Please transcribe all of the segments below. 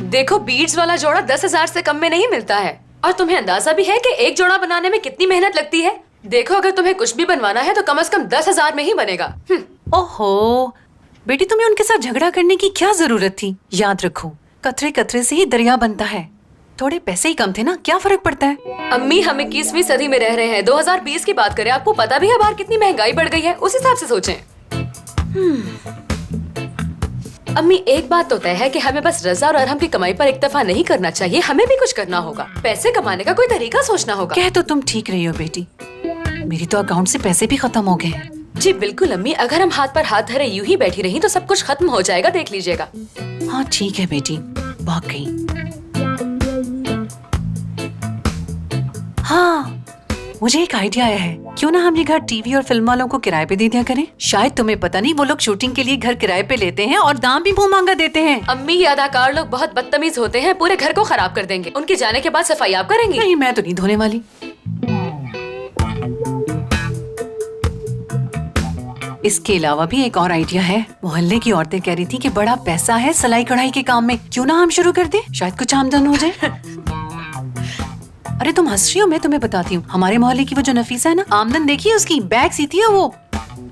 देखो बीड्स वाला जोड़ा 10,000 से कम में नहीं मिलता है, और तुम्हें अंदाजा भी है कि एक जोड़ा बनाने में कितनी मेहनत लगती है। देखो अगर तुम्हें कुछ भी बनवाना है तो कम से कम 10,000 में ही बनेगा। ओहो बेटी, तुम्हें उनके साथ झगड़ा करने की क्या जरूरत थी। याद रखो, कतरे कतरे से ही दरिया बनता है। थोड़े पैसे ही कम थे ना, क्या फर्क पड़ता है। अम्मी हम 21वीं सदी में रह रहे हैं, 2020 की बात करें। आपको पता भी है बाहर कितनी महंगाई बढ़ गई है, उस हिसाब से सोचें। अम्मी एक बात तो तय है कि हमें बस रजा और अरहम की कमाई पर इक्तफा नहीं करना चाहिए, हमें भी कुछ करना होगा। पैसे कमाने का कोई तरीका सोचना होगा। कह तो तुम ठीक रही हो बेटी, मेरी तो अकाउंट से पैसे भी खत्म हो गए हैं। जी बिल्कुल अम्मी, अगर हम हाथ पर हाथ धरे यूं ही बैठी रही तो सब कुछ खत्म हो जाएगा, देख लीजिएगा। हाँ ठीक है बेटी, वाकई। हाँ मुझे एक आइडिया आया है, क्यों ना हम ये घर टीवी और फिल्म वालों को किराए पे दे दिया करें। शायद तुम्हें पता नहीं, वो लोग शूटिंग के लिए घर किराए पे लेते हैं और दाम भी मुंह मांगा देते हैं। अम्मी ये अदाकार लोग बहुत बदतमीज होते हैं, पूरे घर को खराब कर देंगे। उनके जाने के बाद सफाई आप करेंगी? नहीं, मैं तो नहीं धोने वाली। इसके अलावा भी एक और आइडिया है। मोहल्ले की औरतें कह रही थी कि बड़ा पैसा है सिलाई कढ़ाई के काम में, क्यों ना हम शुरू कर दें, शायद कुछ आमदन हो जाए। अरे तुम हंस रही हो, मैं तुम्हें बताती हूँ। हमारे मोहल्ले की वो जो नफीसा है ना, आमदन देखिए उसकी, बैग सीती है वो,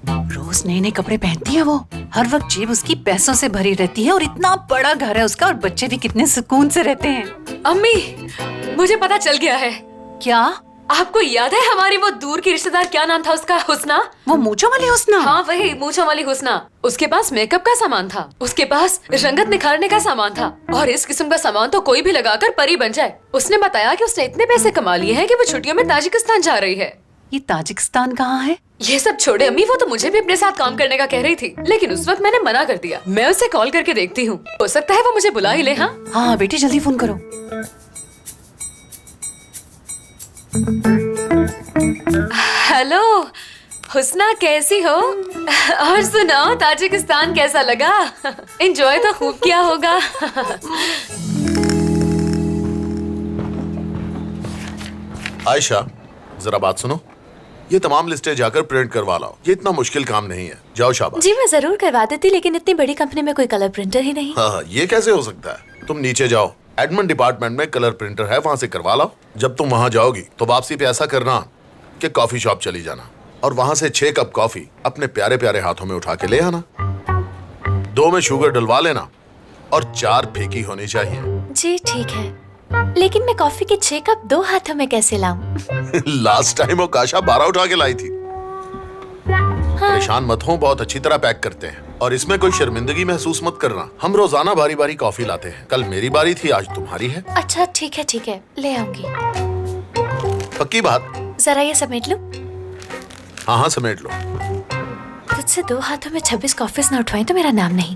रोज नए नए कपड़े पहनती है वो, हर वक्त जेब उसकी पैसों से भरी रहती है, और इतना बड़ा घर है उसका, और बच्चे भी कितने सुकून से रहते हैं। अम्मी मुझे पता चल गया है। क्या? आपको याद है हमारी वो दूर की रिश्तेदार, क्या नाम था उसका? हुस्ना। वो मूंछों वाली हुस्ना? हाँ वही मूंछों वाली हुस्ना। उसके पास मेकअप का सामान था, उसके पास रंगत निखारने का सामान था, और इस किस्म का सामान तो कोई भी लगाकर परी बन जाए। उसने बताया कि उसने इतने पैसे कमा लिए हैं कि वो छुट्टियों में ताजिकिस्तान जा रही है। ये ताजिकिस्तान कहाँ है? ये सब छोड़े अम्मी, वो तो मुझे भी अपने साथ काम करने का कह रही थी, लेकिन उस वक्त मैंने मना कर दिया। मैं उसे कॉल करके देखती हूँ, हो सकता है वो मुझे बुला ही ले। हाँ हाँ बेटी जल्दी फोन करो। हेलो हुस्ना, कैसी हो? और सुनाओ ताजिकिस्तान कैसा लगा? एंजॉय तो खूब किया होगा। आयशा जरा बात सुनो, ये तमाम लिस्टें जाकर प्रिंट करवा लाओ। ये इतना मुश्किल काम नहीं है, जाओ शाबाश। जी मैं जरूर करवा देती, लेकिन इतनी बड़ी कंपनी में कोई कलर प्रिंटर ही नहीं। हाँ ये कैसे हो सकता है? तुम नीचे जाओ, एडमिन डिपार्टमेंट में कलर प्रिंटर है, वहाँ से करवा लाओ। जब तुम वहाँ जाओगी तो वापसी पे ऐसा करना कि कॉफी शॉप चली जाना, और वहाँ से 6 कप कॉफी अपने प्यारे प्यारे हाथों में उठा के ले आना। 2 में शुगर डलवा लेना, और 4 फीकी होनी चाहिए। जी ठीक है, लेकिन मैं कॉफी के 6 कप 2 हाथों में कैसे लाऊं? लास्ट टाइम वो काशा 12 उठा के लाई थी। हाँ। परेशान मत हो, बहुत अच्छी तरह पैक करते हैं, और इसमें कोई शर्मिंदगी महसूस मत करना। हम रोजाना बारी बारी कॉफी लाते हैं, कल मेरी बारी थी, आज तुम्हारी है। अच्छा ठीक है, ले आऊंगी। पक्की बात? जरा ये समेट लो। हाँ हाँ समेट लो। तुझसे 2 हाथों में 26 कॉफीज ना उठवाई तो मेरा नाम नहीं।